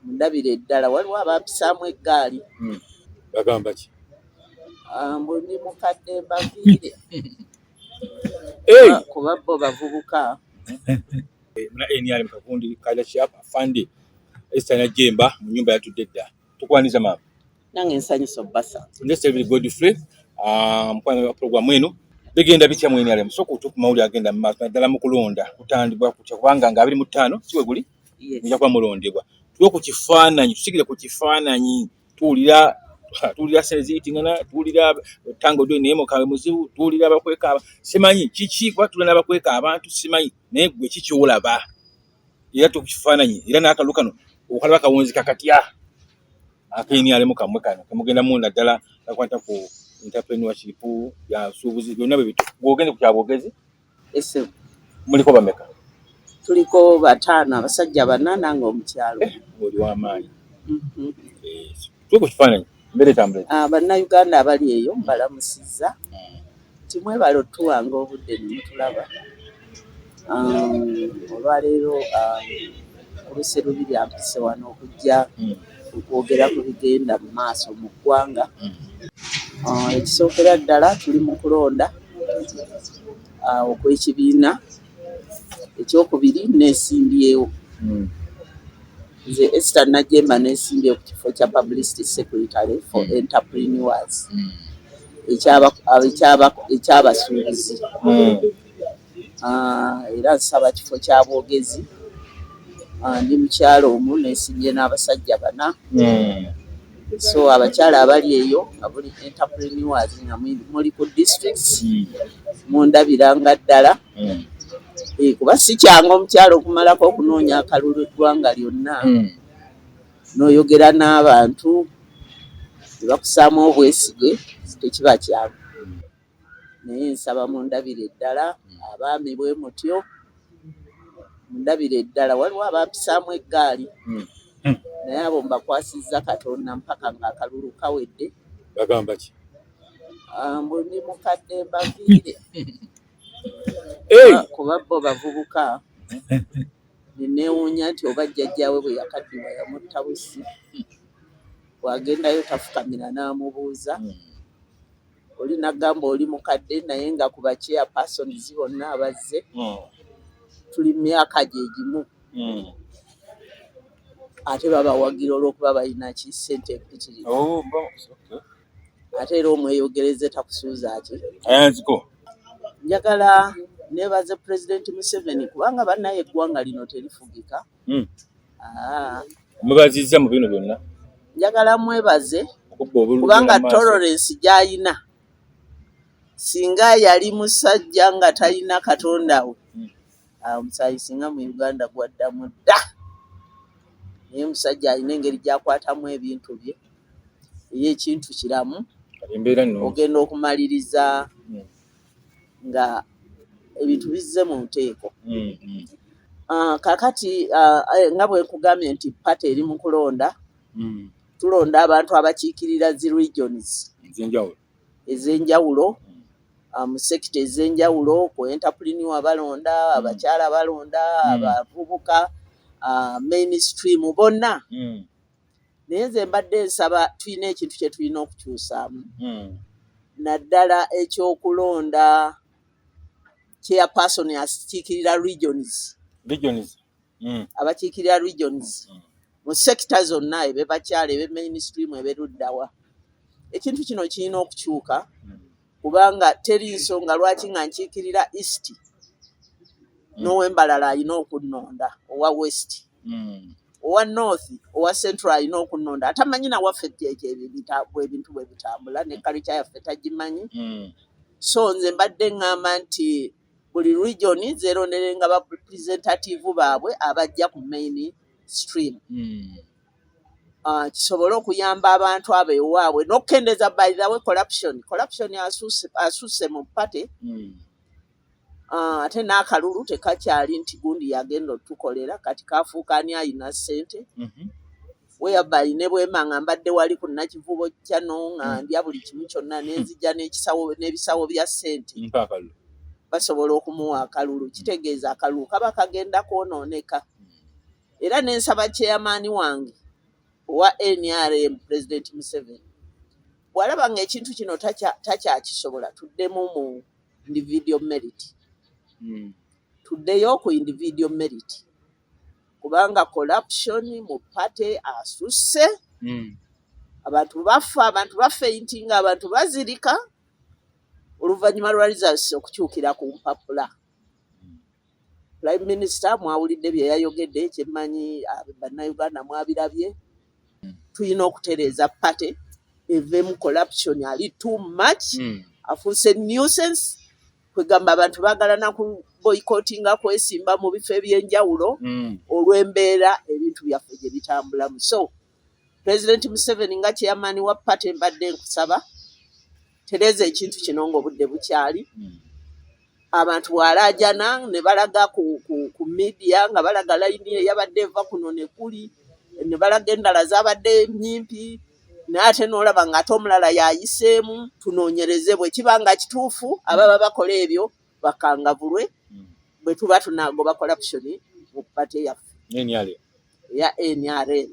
Mundabire eddala waliwo abampisaamu eggaali. Bagamba ki? Mbwe ndi mukadde mbaviire. Kuba bo bavubuka. Muna NRM Kavundi Kaja Sharp afande Esther Najemba mu nyumba yatudde dda. Tukwaniza mama. Nange nsanyusa obbasa. Ndese bili Godfrey mukwana wa program eno. Bigenda bitya mu NRM so kutuku mawuli agenda mu maaso naddala mu kulonda kutandibwa kutya kubanga nga 25 siwe guli nja kwa mulondebwa. Tuwe ku kifaananyi tusigire ku kifaananyi tuwulira sezitingana tuwulira tango dwe nemo kawe muzibu tuwulira abakweka simanyi kiki kwatula n'abakweka abantu simanyi naye gwe kiki olaba era tukifaananyi era n'akalukano okalaba kawunzi kakatya NRM kamwe kano kamugenda mu naddala akwata ku entrepreneurship ya subuzi byonna bibitu bwogende ku kyabogezi ese muliko bameka tuliko 5 abasajja 4 nange omukyalo oli w'amaanyi tuwe ku kifaananyi mbere tambule bannayuganda abali eyo mbalamusizza timwebala otuwanga obudde nimutulaba olwaleero oluse lubiri ampise wano okujja okwogera ku bigenda mu maaso mu ggwanga. Ekisookera ddala tuli mu kulonda okw'ekibiina ekyokubiri neesimbyewo nze Esther Najemba neesimbye ku kifo kya publicity secretary for entrepreneurs ekyabasuubuzi era nsaba kifo kya bwogezi ndi mukyalo omu neesimbye n'abasajja 4 so abakyala abali eyo abuli entrepreneurs nga muli ku districts mundabiranga ddala kuba si kyangu omukyalo okumalako okunoonya akalulu eggwanga lyonna n'oyogera n'abantu tebakusaamu obwesige tekiba kyangu naye nsaba mundabire ddala abaami bwe mutyo mundabire ddala waliwo abampisaamu eggaali naye abo mbakwasizza Katonda mpaka ng'akalulu kawedde. Bagamba ki? Mbwe ndi mukadde mbaviire. Kuba bo bavubuka neewuunya nti oba jjajjaawe bwe yakaddiwa yamutta busi bwagendayo tafukamira n'amubuuza oli nagamba oli mukadde naye nga ku chairpersons bonna abazze tuli myaka gye gimu ate babawagira olw'okuba balina ki ssente empitirivu ate era omweyogereze takusuuza ki ayanziko. Njagala neebaze President Museveni kubanga bannaye eggwanga lino terifugika. Mwebaziza mu bino byonna. Njagala mwebaze kubanga tolerance gy'ayina singa yali musajja nga talina Katonda we omusaayi singa mu Uganda gwaddamu dda naye musajja alina engeri gy'akwatamu ebintu bye ye ekintu kiramu ogenda okumaliriza nga ebintu bizze mu nteeko. Kakati nga bwe nkugambye nti pate eri mu kulonda tulonda abantu abakiikirira zi regions ez'enjawulo mu sekita ez'enjawulo ku entrepreneur balonda abakyala balonda abavubuka mainstream bonna naye nze mbadde nsaba tulina ekintu kye tulina okukyusaamu naddala ekyokulonda chairperson akiikirira regions abakiikirira regions mu sekita zonna ebe bakyala ebe mainstream eberuddawa ekintu kino kirina okukyuka kubanga teri nsonga lwaki nga nkiikirira east n'owembalala alina okunnonda owa west owa north owa central alina okunnonda atamanyi nawaffe ebintu bwe bitambula ne culture yaffe tagimanyi so nze mbadde ŋŋamba nti buli region zeeronderenga ba representative baabwe abajja ku main stream kisobole okuyamba abantu abo ewaabwe n'okukendeza by the way corruption asuuse mu pate ate n'akalulu tekakyali nti gundi yagenda otukolera kati kafuuka ani ayina ssente whereby ne bwemanga mbadde wali ku nakivubo kya n'oŋŋambya buli kimu kyonna nenzija n'ebisawo bya ssente basobola okumuwa akalulu kitegeeza akalulu kaba kagenda kwonooneka era n'ensaba chairman wange wa NRM President Museveni bw'alaba ng'ekintu kino takyakisobola tuddemu mu individual merit. Tuddeyo ku individual merit kubanga corruption mu party asusse. Abantu bafeintinga, abantu bazirika oluvannyuma lwa results okukyukira ku mpapula. Prime Minister mwawulidde bye yayogedde, kyemmanyi bannayuganda mwabirabye. Tulina okutereeza party evemu corruption ali too much. Afuuse nuisance kwegamba abantu baagala na ku boycottinga kwesimba mu bifo eby'enjawulo olw'embeera ebintu byaffe gye bitambulamu. So President Museveni nga chairman wa party mbadde nkusaba tereeza ekintu kino ng'obudde bukyali. Abantu bw'alaajana ne balaga ku media nga balaga layini eyabadde eva kuno ne kuli ne balaga endala zaabadde nnyimpi naye ate n'olaba ng'ate omulala yayiseemu. Tunoonyereze bwe kiba nga kituufu ababa bakola ebyo bakangavulwe bwe tuba tunaagoba corruption mu party yaffe ya NRM.